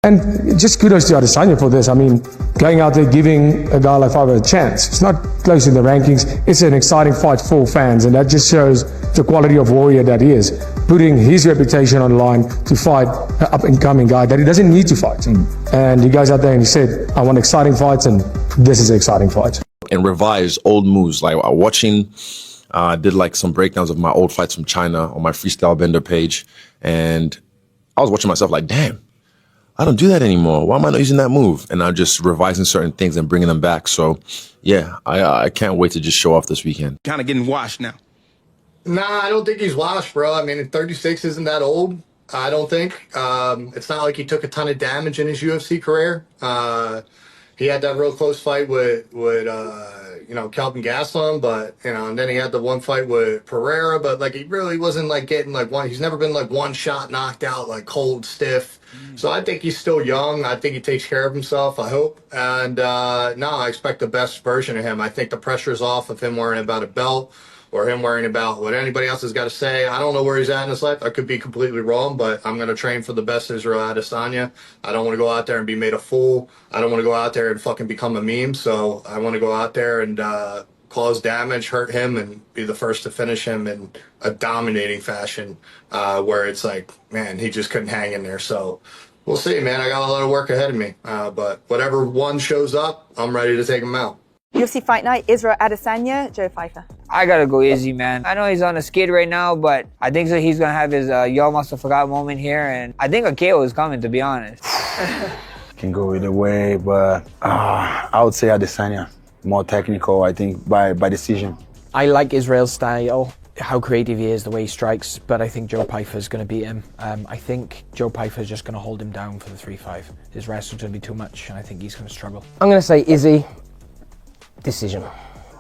And just kudos to Adesanya for this. I mean, going out there giving a guy like Pyfer a chance. It's not close in the rankings. It's an exciting fight for fans, and that just shows the quality of warrior that he is. Putting his reputation on the line to fight an up-and-coming guy that he doesn't need to fight. And he goes out there and he said, I want exciting fights, and this is an exciting fight. And revise old moves. Like watching, I did like some breakdowns of my old fights from China on my Freestyle Bender page. And I was watching myself like, damn, I don't do that anymore. Why am I not using that move? And I'm just revising certain things and bringing them back. So, yeah, I can't wait to just show off this weekend. Kind of getting washed now. Nah, I don't think he's washed, bro. I mean, 36 isn't that old, I don't think. It's not like he took a ton of damage in his UFC career. He had that real close fight with Kelvin Gastelum, but, and then he had the one fight with Pereira, but, like, he really wasn't, like, getting, like, he's never been, like, one shot knocked out, like, cold, stiff. So I think he's still young. I think he takes care of himself, I hope. And, no, I expect the best version of him. I think the pressure's off of him worrying about a belt or him worrying about what anybody else has got to say. I don't know where he's at in his life. I could be completely wrong, but I'm going to train for the best Israel Adesanya. I don't want to go out there and be made a fool. I don't want to go out there and fucking become a meme. So I want to go out there and cause damage, hurt him, and be the first to finish him in a dominating fashion where it's like, man, he just couldn't hang in there. So we'll see, man. I got a lot of work ahead of me. But whatever one shows up, I'm ready to take him out. UFC Fight Night, Israel Adesanya, Joe Pyfer. I gotta go Izzy, man. I know he's on a skid right now, but I think so he's gonna have his y'all must have forgot moment here, and I think a KO is coming, to be honest. Can go either way, but I would say Adesanya. More technical, I think, by decision. I like Israel's style, how creative he is, the way he strikes, but I think Joe Pyfer is going to beat him. I think Joe Pyfer is just going to hold him down for the 3-5. His wrestle's going to be too much, and I think he's going to struggle. I'm going to say Izzy. Decision.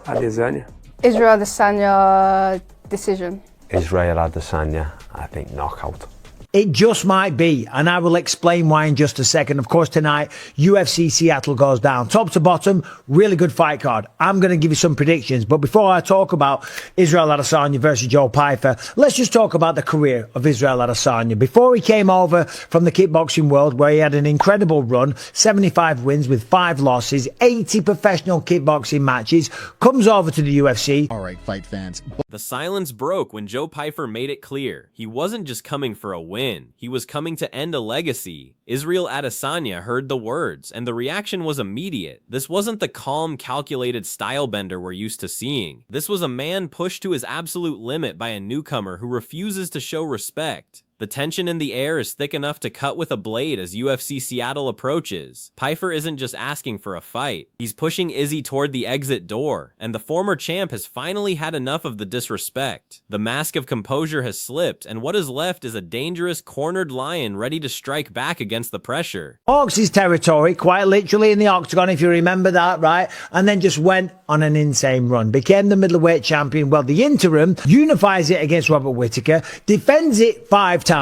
Adesanya. Israel Adesanya, decision. Israel Adesanya, I think knockout. It just might be, and I will explain why in just a second. Of course, tonight, UFC Seattle goes down. Top to bottom, really good fight card. I'm going to give you some predictions, but before I talk about Israel Adesanya versus Joe Pyfer, let's just talk about the career of Israel Adesanya. Before he came over from the kickboxing world, where he had an incredible run, 75 wins with 5 losses, 80 professional kickboxing matches, comes over to the UFC. All right, fight fans. The silence broke when Joe Pyfer made it clear he wasn't just coming for a win. He was coming to end a legacy. Israel Adesanya heard the words, and the reaction was immediate. This wasn't the calm, calculated style bender we're used to seeing. This was a man pushed to his absolute limit by a newcomer who refuses to show respect. The tension in the air is thick enough to cut with a blade as UFC Seattle approaches. Pyfer isn't just asking for a fight. He's pushing Izzy toward the exit door, and the former champ has finally had enough of the disrespect. The mask of composure has slipped, and what is left is a dangerous, cornered lion ready to strike back against the pressure. Hawks his territory, quite literally in the octagon, if you remember that, right? And then just went on an insane run. Became the middleweight champion. Well, the interim unifies it against Robert Whittaker, defends it 5 times,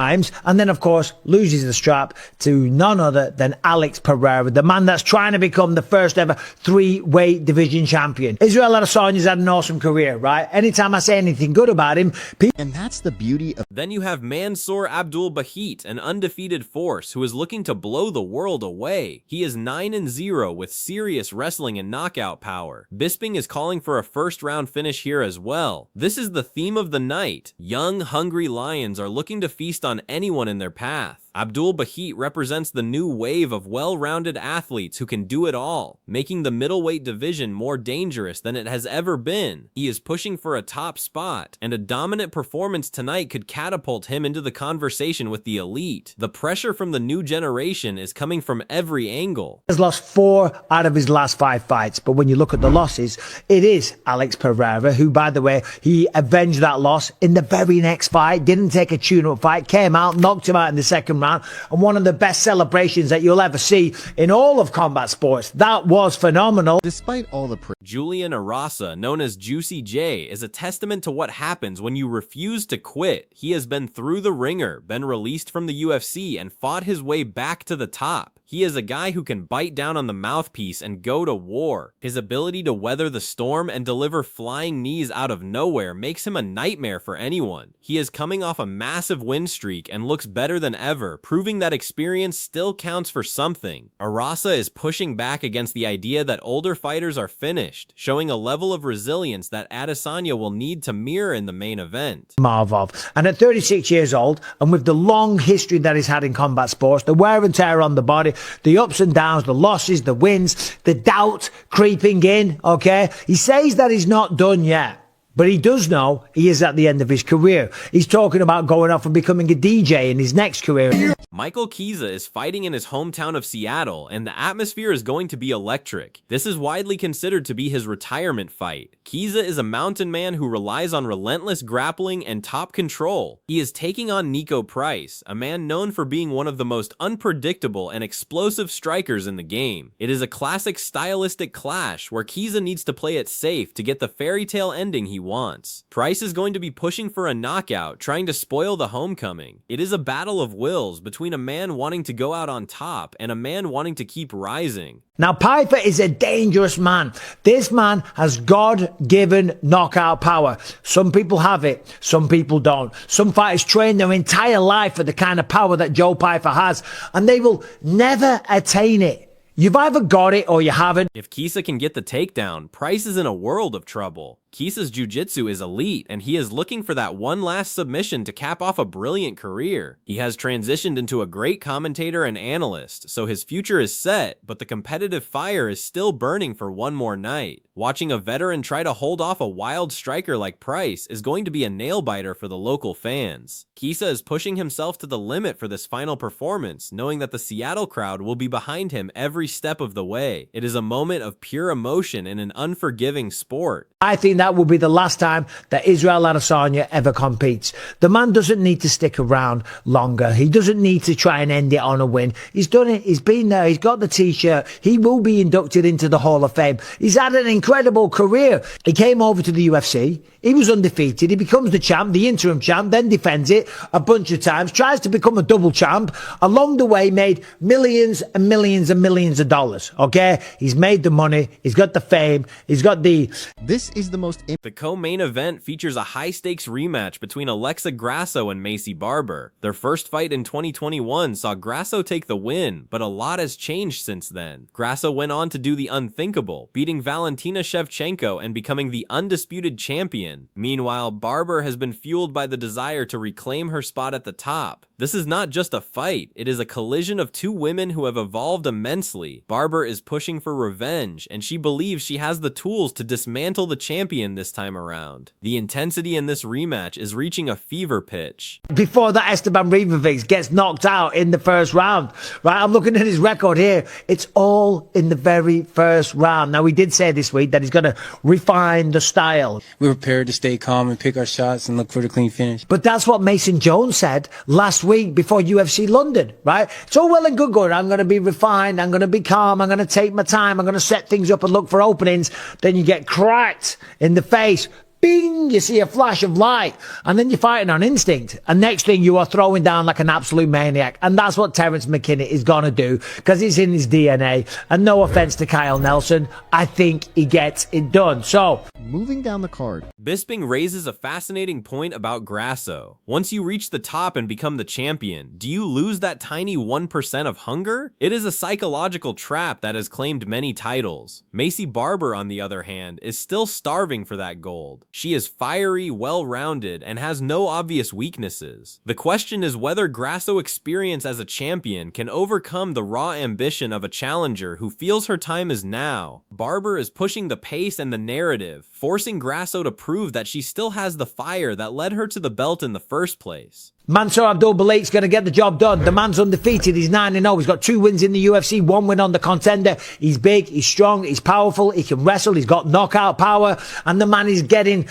and then, of course, loses the strap to none other than Alex Pereira, the man that's trying to become the first ever 3-weight division champion. Israel Adesanya's had an awesome career, right? Anytime I say anything good about him, and that's the beauty of... Then you have Mansour Abdul Bahit, an undefeated force who is looking to blow the world away. He is 9-0 with serious wrestling and knockout power. Bisping is calling for a first-round finish here as well. This is the theme of the night. Young, hungry lions are looking to feast on anyone in their path. Abdul Bahit represents the new wave of well-rounded athletes who can do it all, making the middleweight division more dangerous than it has ever been. He is pushing for a top spot, and a dominant performance tonight could catapult him into the conversation with the elite. The pressure from the new generation is coming from every angle. He has lost 4 out of his last 5 fights, but when you look at the losses, it is Alex Pereira, who, by the way, he avenged that loss in the very next fight, didn't take a tune-up fight, came out, knocked him out in the second round, and one of the best celebrations that you'll ever see in all of combat sports. That was phenomenal. Despite all the Julian Arasa, known as Juicy J, is a testament to what happens when you refuse to quit. He has been through the ringer, been released from the UFC, and fought his way back to the top. He is a guy who can bite down on the mouthpiece and go to war. His ability to weather the storm and deliver flying knees out of nowhere makes him a nightmare for anyone. He is coming off a massive win streak and looks better than ever, proving that experience still counts for something. Arasa is pushing back against the idea that older fighters are finished, showing a level of resilience that Adesanya will need to mirror in the main event. Marvov. And at 36 years old, and with the long history that he's had in combat sports, the wear and tear on the body, the ups and downs, the losses, the wins, the doubt creeping in, okay? He says that he's not done yet. But he does know he is at the end of his career. He's talking about going off and becoming a DJ in his next career. Michael Chiesa is fighting in his hometown of Seattle, and the atmosphere is going to be electric. This is widely considered to be his retirement fight. Chiesa is a mountain man who relies on relentless grappling and top control. He is taking on Nico Price, a man known for being one of the most unpredictable and explosive strikers in the game. It is a classic stylistic clash where Chiesa needs to play it safe to get the fairy tale ending he wants. Price is going to be pushing for a knockout, trying to spoil the homecoming. It is a battle of wills between a man wanting to go out on top and a man wanting to keep rising. Now, Pyfer is a dangerous man. This man has God-given knockout power. Some people have it, some people don't. Some fighters train their entire life for the kind of power that Joe Pyfer has, and they will never attain it. You've either got it or you haven't. If Chiesa can get the takedown, Price is in a world of trouble. Chiesa's jiu-jitsu is elite, and he is looking for that one last submission to cap off a brilliant career. He has transitioned into a great commentator and analyst, so his future is set, but the competitive fire is still burning for one more night. Watching a veteran try to hold off a wild striker like Price is going to be a nail-biter for the local fans. Chiesa is pushing himself to the limit for this final performance, knowing that the Seattle crowd will be behind him every step of the way. It is a moment of pure emotion in an unforgiving sport. I think that will be the last time that Israel Adesanya ever competes. The man doesn't need to stick around longer. He doesn't need to try and end it on a win. He's done it. He's been there. He's got the t-shirt. He will be inducted into the Hall of Fame. He's had an incredible career. He came over to the UFC. He was undefeated. He becomes the champ, the interim champ, then defends it a bunch of times, tries to become a double champ. Along the way, made millions and millions and millions of dollars. Okay? He's made the money. He's got the fame. He's got the... This is the most... The co-main event features a high-stakes rematch between Alexa Grasso and Macy Barber. Their first fight in 2021 saw Grasso take the win, but a lot has changed since then. Grasso went on to do the unthinkable, beating Valentina Shevchenko and becoming the undisputed champion. Meanwhile, Barber has been fueled by the desire to reclaim her spot at the top. This is not just a fight, it is a collision of two women who have evolved immensely. Barber is pushing for revenge, and she believes she has the tools to dismantle the champion this time around. The intensity in this rematch is reaching a fever pitch. Before that, Esteban Rivalries gets knocked out in the first round, right? I'm looking at his record here. It's all in the very first round. Now, we did say this week that he's going to refine the style. We're prepared to stay calm and pick our shots and look for the clean finish. But that's what Mason Jones said last week before UFC London, right? It's all well and good going, I'm going to be refined, I'm going to be calm, I'm going to take my time, I'm going to set things up and look for openings. Then you get cracked in the face. Bing! You see a flash of light, and then you're fighting on instinct. And next thing, you are throwing down like an absolute maniac. And that's what Terence McKinney is going to do, because it's in his DNA. And no offense to Kyle Nelson, I think he gets it done. So, moving down the card. Bisping raises a fascinating point about Grasso. Once you reach the top and become the champion, do you lose that tiny 1% of hunger? It is a psychological trap that has claimed many titles. Macy Barber, on the other hand, is still starving for that gold. She is fiery, well-rounded, and has no obvious weaknesses. The question is whether Grasso experience as a champion can overcome the raw ambition of a challenger who feels her time is now. Barber is pushing the pace and the narrative, forcing Grasso to prove that she still has the fire that led her to the belt in the first place. Mansour Abdul-Balik's going to get the job done. The man's undefeated. He's 9-0. He's got 2 wins in the UFC, 1 win on the Contender. He's big, he's strong, he's powerful, he can wrestle, he's got knockout power, and the man is getting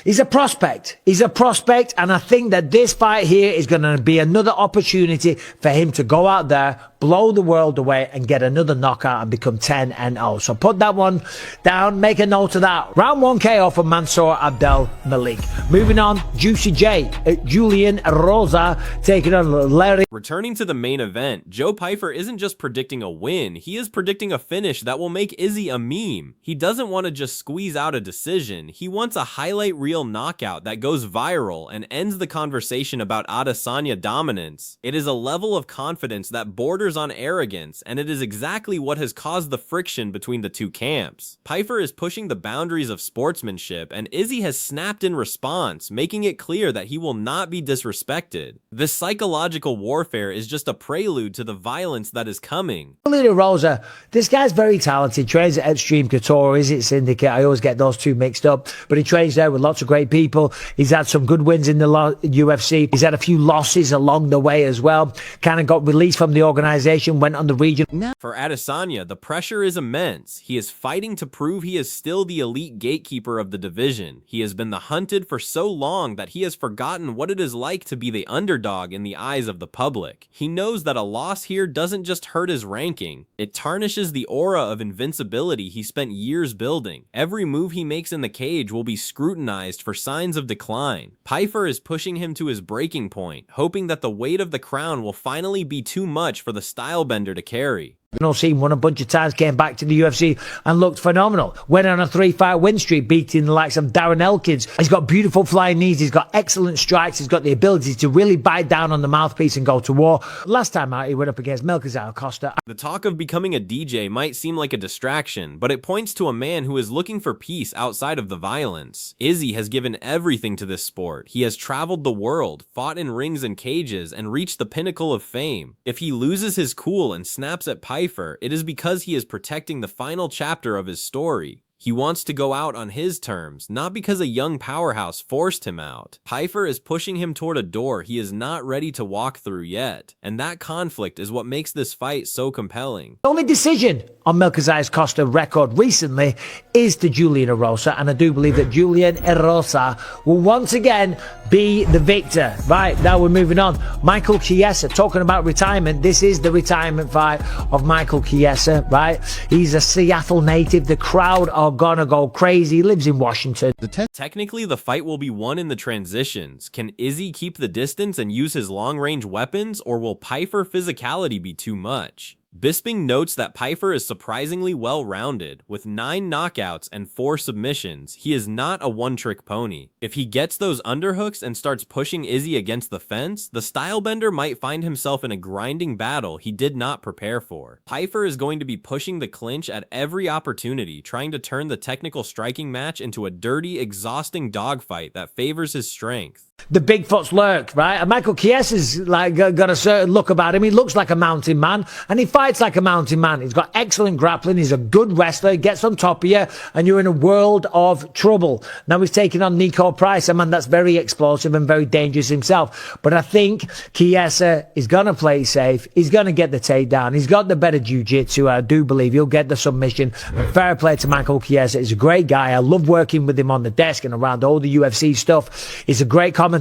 he's a prospect. He's a prospect, and I think that this fight here is going to be another opportunity for him to go out there, blow the world away, and get another knockout and become 10-0. So put that one down, make a note of that. Round 1 KO for Mansour Abdul-Malik. Moving on, Juicy J, Julian Rosa taking on Larry. Returning to the main event, Joe Pyfer isn't just predicting a win, he is predicting a finish that will make Izzy a meme. He doesn't want to just squeeze out a decision, he wants a highlight reel knockout that goes viral and ends the conversation about Adesanya dominance. It is a level of confidence that borders on arrogance, and it is exactly what has caused the friction between the two camps. Pyfer is pushing the boundaries of sportsmanship, and Izzy has snapped in response, making it clear that he will not be disrespected. This psychological warfare is just a prelude to the violence that is coming. Julian Rosa, this guy's very talented, trains at Extreme Couture, is it Syndicate? I always get those two mixed up, but he trains there with lots of great people. He's had some good wins in the UFC. He's had a few losses along the way as well. Kind of got released from the organization, went on the region. For Adesanya, the pressure is immense. He is fighting to prove he is still the elite gatekeeper of the division. He has been the hunted for so long that he has forgotten what it is like to be the underdog in the eyes of the public. He knows that a loss here doesn't just hurt his ranking, it tarnishes the aura of invincibility he spent years building. Every move he makes in the cage will be scrutinized for signs of decline. Pyfer is pushing him to his breaking point, hoping that the weight of the crown will finally be too much for the stylebender to carry. Seen won a bunch of times, came back to the UFC and looked phenomenal. Went on a 3-fight win streak, beating the likes of Darren Elkins. He's got beautiful flying knees, he's got excellent strikes, he's got the ability to really bite down on the mouthpiece and go to war. Last time out, he went up against Melchizedek Costa. The talk of becoming a DJ might seem like a distraction, but it points to a man who is looking for peace outside of the violence. Izzy has given everything to this sport. He has traveled the world, fought in rings and cages, and reached the pinnacle of fame. If he loses his cool and snaps at Pyfer, it is because he is protecting the final chapter of his story. He wants to go out on his terms, not because a young powerhouse forced him out. Pyfer is pushing him toward a door he is not ready to walk through yet, and that conflict is what makes this fight so compelling. The only decision on Melchizedek Costa record recently is to Julian Erosa, and I do believe that Julian Erosa will once again be the victor. Right, now we're moving on. Michael Chiesa, talking about retirement, this is the retirement fight of Michael Chiesa, right? He's a Seattle native, the crowd are gonna go crazy, he lives in Washington. Technically, the fight will be won in the transitions. Can Izzy keep the distance and use his long-range weapons, or will Pyfer physicality be too much? Bisping notes that Pyfer is surprisingly well-rounded. With 9 knockouts and 4 submissions, he is not a one-trick pony. If he gets those underhooks and starts pushing Izzy against the fence, the stylebender might find himself in a grinding battle he did not prepare for. Pyfer is going to be pushing the clinch at every opportunity, trying to turn the technical striking match into a dirty, exhausting dogfight that favors his strength. The Bigfoot's lurk, right? And Michael Chiesa's like got a certain look about him. He looks like a mountain man, and he fights like a mountain man. He's got excellent grappling. He's a good wrestler. He gets on top of you, and you're in a world of trouble. Now he's taking on Nico Price, a man that's very explosive and very dangerous himself. But I think Chiesa is going to play safe. He's going to get the takedown. He's got the better jiu-jitsu. I do believe he'll get the submission. And fair play to Michael Chiesa. He's a great guy. I love working with him on the desk and around all the UFC stuff. He's a great commentator.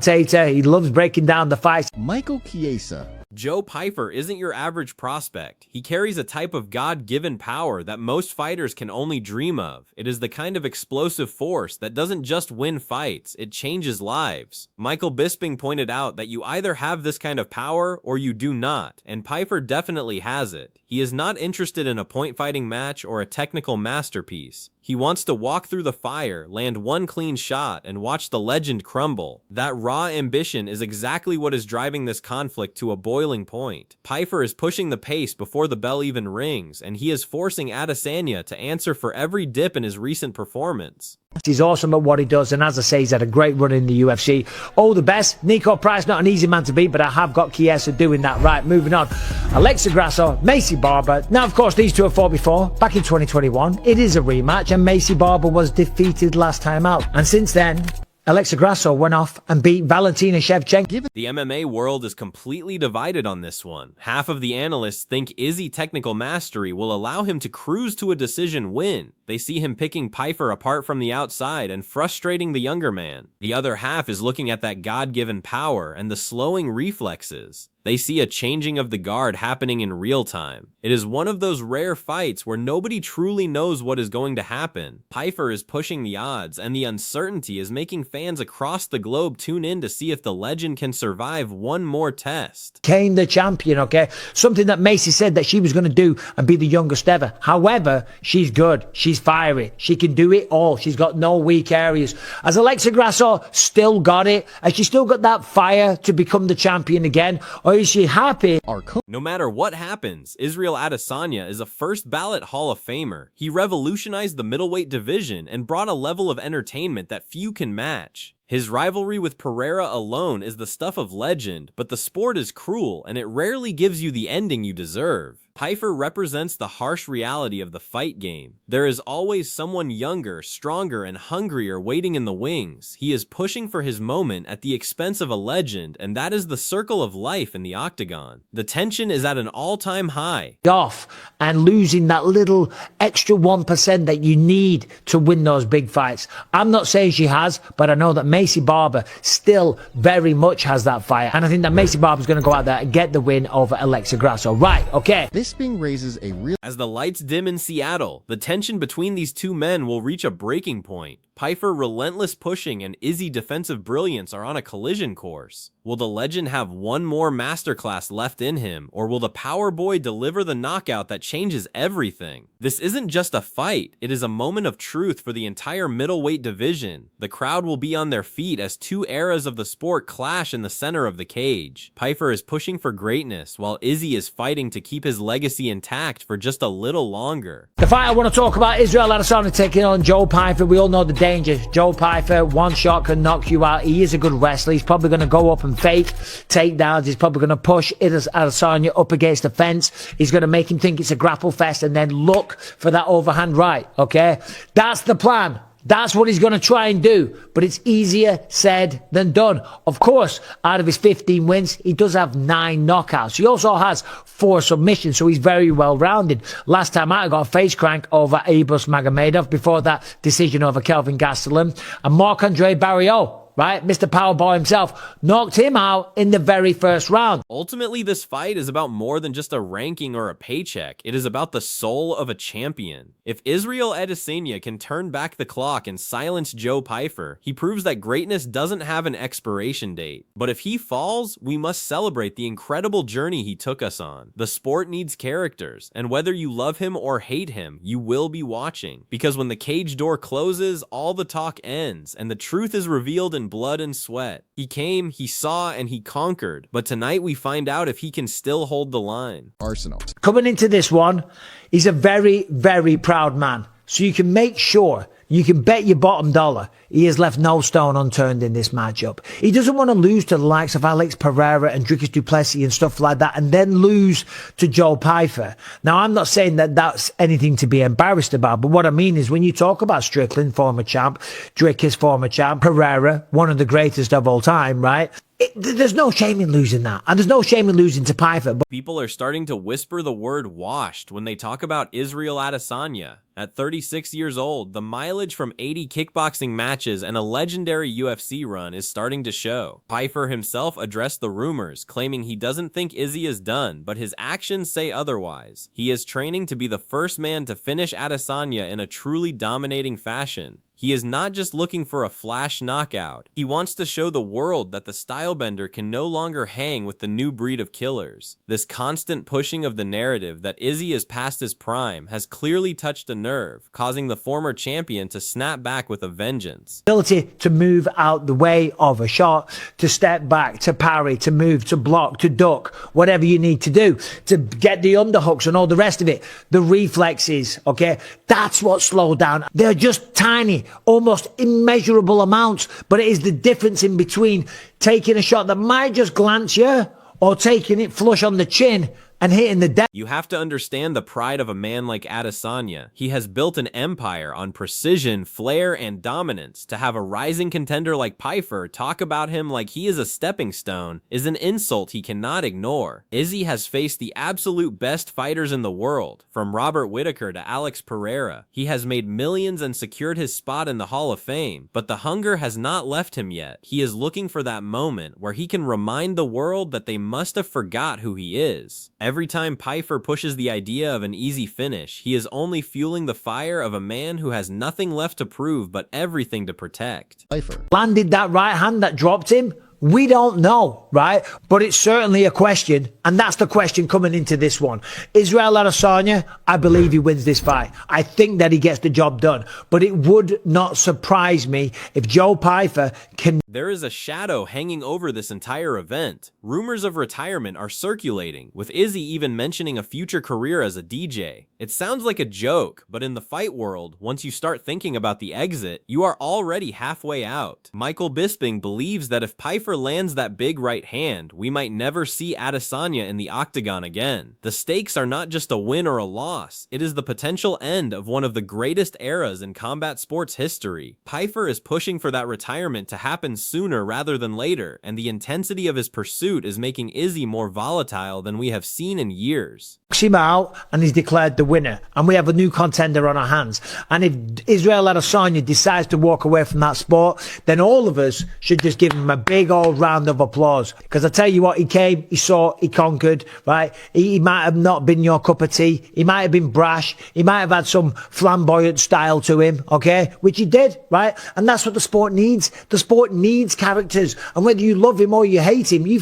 He loves breaking down the fights. Michael Chiesa. Joe Pyfer isn't your average prospect. He carries a type of God-given power that most fighters can only dream of. It is the kind of explosive force that doesn't just win fights, it changes lives. Michael Bisping pointed out that you either have this kind of power or you do not, and Pyfer definitely has it. He is not interested in a point-fighting match or a technical masterpiece. He wants to walk through the fire, land one clean shot, and watch the legend crumble. That raw ambition is exactly what is driving this conflict to a boiling point. Pyfer is pushing the pace before the bell even rings, and he is forcing Adesanya to answer for every dip in his recent performance. He's awesome at what he does, and as I say, he's had a great run in the UFC. All the best. Nico Price, not an easy man to beat, but I have got Chiesa doing that. Right, moving on. Alexa Grasso, Macy Barber. Now, of course, these two have fought before, back in 2021. It is a rematch, and Macy Barber was defeated last time out. And since then, Alexa Grasso went off and beat Valentina Shevchenko. The MMA world is completely divided on this one. Half of the analysts think Izzy technical mastery will allow him to cruise to a decision win. They see him picking Pyfer apart from the outside and frustrating the younger man. The other half is looking at that God-given power and the slowing reflexes. They see a changing of the guard happening in real time. It is one of those rare fights where nobody truly knows what is going to happen. Pyfer is pushing the odds, and the uncertainty is making fans across the globe tune in to see if the legend can survive one more test. Became the champion, okay? Something that Macy said that she was going to do and be the youngest ever. However, she's good. She's fiery. She can do it all. She's got no weak areas. Has Alexa Grasso still got it? Has she still got that fire to become the champion again? Or is she happy? No matter what happens, Israel Adesanya is a first ballot Hall of Famer. He revolutionized the middleweight division and brought a level of entertainment that few can match. His rivalry with Pereira alone is the stuff of legend, but the sport is cruel and it rarely gives you the ending you deserve. Pyfer represents the harsh reality of the fight game. There is always someone younger, stronger, and hungrier waiting in the wings. He is pushing for his moment at the expense of a legend, and that is the circle of life in the octagon. The tension is at an all-time high. Off and losing that little extra 1% that you need to win those big fights. I'm not saying she has, but I know that Macy Barber still very much has that fire. And I think that Macy Barber's going to go out there and get the win over Alexa Grasso. Right, okay. This being raises a real... As the lights dim in Seattle, the tension between these two men will reach a breaking point. Pyfer relentless pushing and Izzy defensive brilliance are on a collision course. Will the legend have one more masterclass left in him, or will the power boy deliver the knockout that changes everything? This isn't just a fight, it is a moment of truth for the entire middleweight division. The crowd will be on their feet as two eras of the sport clash in the center of the cage. Pyfer is pushing for greatness, while Izzy is fighting to keep his legacy intact for just a little longer. The fight I want to talk about, Israel Adesanya taking on Joe Pyfer. We all know the danger. Joe Pyfer, one shot can knock you out. He is a good wrestler. He's probably going to go up and fake takedowns. He's probably going to push Adesanya up against the fence. He's going to make him think it's a grapple fest and then look for that overhand right, okay? That's the plan. That's what he's going to try and do, but it's easier said than done. Of course, out of his 15 wins, he does have 9 knockouts. He also has 4 submissions, so he's very well-rounded. Last time out, I got a face crank over Abus Magomedov. Before that, decision over Kelvin Gastelum. And Marc-Andre Barriault, right? Mr. Powerball himself knocked him out in the very first round. Ultimately, this fight is about more than just a ranking or a paycheck. It is about the soul of a champion. If Israel Adesanya can turn back the clock and silence Joe Pyfer, he proves that greatness doesn't have an expiration date. But if he falls, we must celebrate the incredible journey he took us on. The sport needs characters, and whether you love him or hate him, you will be watching. Because when the cage door closes, all the talk ends, and the truth is revealed in blood and sweat. He came, he saw, and he conquered. But tonight we find out if he can still hold the line. Arsenal. Coming into this one, he's a very, very proud man. So you can make sure, you can bet your bottom dollar, he has left no stone unturned in this matchup. He doesn't want to lose to the likes of Alex Pereira and Dricus du Plessis and stuff like that, and then lose to Joe Pyfer. Now, I'm not saying that that's anything to be embarrassed about, but what I mean is when you talk about Strickland, former champ, Dricus, former champ, Pereira, one of the greatest of all time, right? There's no shame in losing that. And there's no shame in losing to Pyfer. But people are starting to whisper the word washed when they talk about Israel Adesanya. At 36 years old, the mileage from 80 kickboxing matches and a legendary UFC run is starting to show. Pyfer himself addressed the rumors, claiming he doesn't think Izzy is done, but his actions say otherwise. He is training to be the first man to finish Adesanya in a truly dominating fashion. He is not just looking for a flash knockout. He wants to show the world that the stylebender can no longer hang with the new breed of killers. This constant pushing of the narrative that Izzy is past his prime has clearly touched a nerve, causing the former champion to snap back with a vengeance. Ability to move out the way of a shot, to step back, to parry, to move, to block, to duck, whatever you need to do, to get the underhooks and all the rest of it. The reflexes, okay? That's what slowed down. They're just tiny, almost immeasurable amounts, but it is the difference in between taking a shot that might just glance you or taking it flush on the chin. and hitting the deck. You have to understand the pride of a man like Adesanya. He has built an empire on precision, flair, and dominance. To have a rising contender like Pyfer talk about him like he is a stepping stone is an insult he cannot ignore. Izzy has faced the absolute best fighters in the world, from Robert Whittaker to Alex Pereira. He has made millions and secured his spot in the Hall of Fame, but the hunger has not left him yet. He is looking for that moment where he can remind the world that they must have forgot who he is. Every time Pyfer pushes the idea of an easy finish, he is only fueling the fire of a man who has nothing left to prove but everything to protect. Landed that right hand that dropped him? We don't know, right? But it's certainly a question, and that's the question coming into this one. Israel Adesanya, I believe he wins this fight. I think that he gets the job done, but it would not surprise me if Joe Pyfer can... There is a shadow hanging over this entire event. Rumors of retirement are circulating, with Izzy even mentioning a future career as a DJ. It sounds like a joke, but in the fight world, once you start thinking about the exit, you are already halfway out. Michael Bisping believes that if Pyfer lands that big right hand, we might never see Adesanya in the octagon again. The stakes are not just a win or a loss, it is the potential end of one of the greatest eras in combat sports history. Pyfer is pushing for that retirement to happen sooner rather than later, and the intensity of his pursuit is making Izzy more volatile than we have seen in years. Him out and he's declared the winner, and we have a new contender on our hands. And if Israel Adesanya decides to walk away from that sport, then all of us should just give him a big old round of applause, because I tell you what, he came, he saw, he conquered, right? He might have not been your cup of tea, he might have been brash, he might have had some flamboyant style to him, okay, which he did, right? And that's what the sport needs. The sport needs characters, and whether you love him or you hate him, you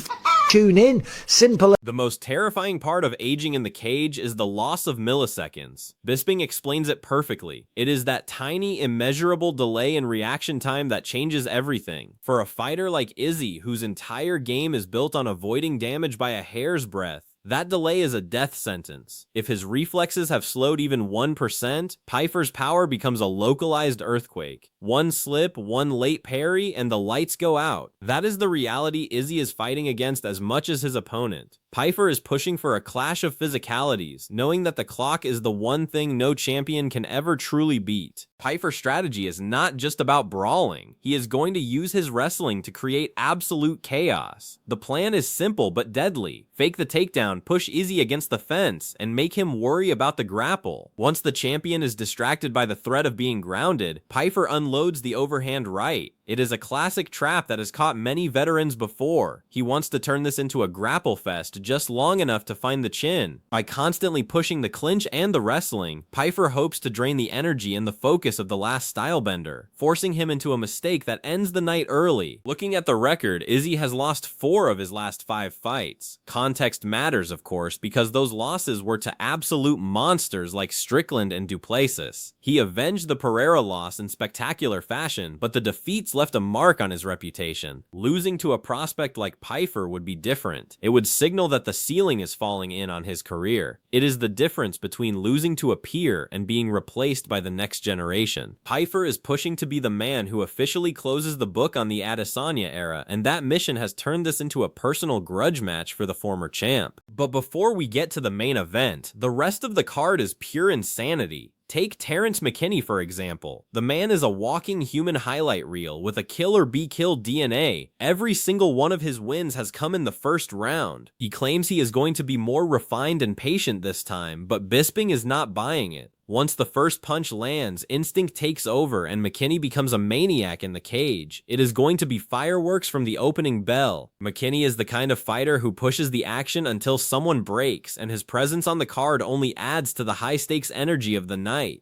tune in. Simple. The most terrifying part of aging in the cage is the loss of milliseconds. Bisping explains it perfectly. It is that tiny, immeasurable delay in reaction time that changes everything. For a fighter like Izzy, whose entire game is built on avoiding damage by a hair's breadth, that delay is a death sentence. If his reflexes have slowed even 1%, Pyfer's power becomes a localized earthquake. One slip, one late parry, and the lights go out. That is the reality Izzy is fighting against as much as his opponent. Pyfer is pushing for a clash of physicalities, knowing that the clock is the one thing no champion can ever truly beat. Pyfer's strategy is not just about brawling. He is going to use his wrestling to create absolute chaos. The plan is simple but deadly. Fake the takedown, push Izzy against the fence, and make him worry about the grapple. Once the champion is distracted by the threat of being grounded, Pyfer unloads the overhand right. It is a classic trap that has caught many veterans before. He wants to turn this into a grapple fest just long enough to find the chin. By constantly pushing the clinch and the wrestling, Pyfer hopes to drain the energy and the focus of the last stylebender, forcing him into a mistake that ends the night early. Looking at the record, Izzy has lost 4 of his last 5 fights. Context matters, of course, because those losses were to absolute monsters like Strickland and Duplessis. He avenged the Pereira loss in spectacular fashion, but the defeats left a mark on his reputation. Losing to a prospect like Pyfer would be different. It would signal that the ceiling is falling in on his career. It is the difference between losing to a peer and being replaced by the next generation. Pyfer is pushing to be the man who officially closes the book on the Adesanya era, and that mission has turned this into a personal grudge match for the former champ. But before we get to the main event, the rest of the card is pure insanity. Take Terrence McKinney, for example. The man is a walking human highlight reel with a kill or be killed DNA. Every single one of his wins has come in the first round. He claims he is going to be more refined and patient this time, but Bisping is not buying it. Once the first punch lands, instinct takes over and McKinney becomes a maniac in the cage. It is going to be fireworks from the opening bell. McKinney is the kind of fighter who pushes the action until someone breaks, and his presence on the card only adds to the high-stakes energy of the night.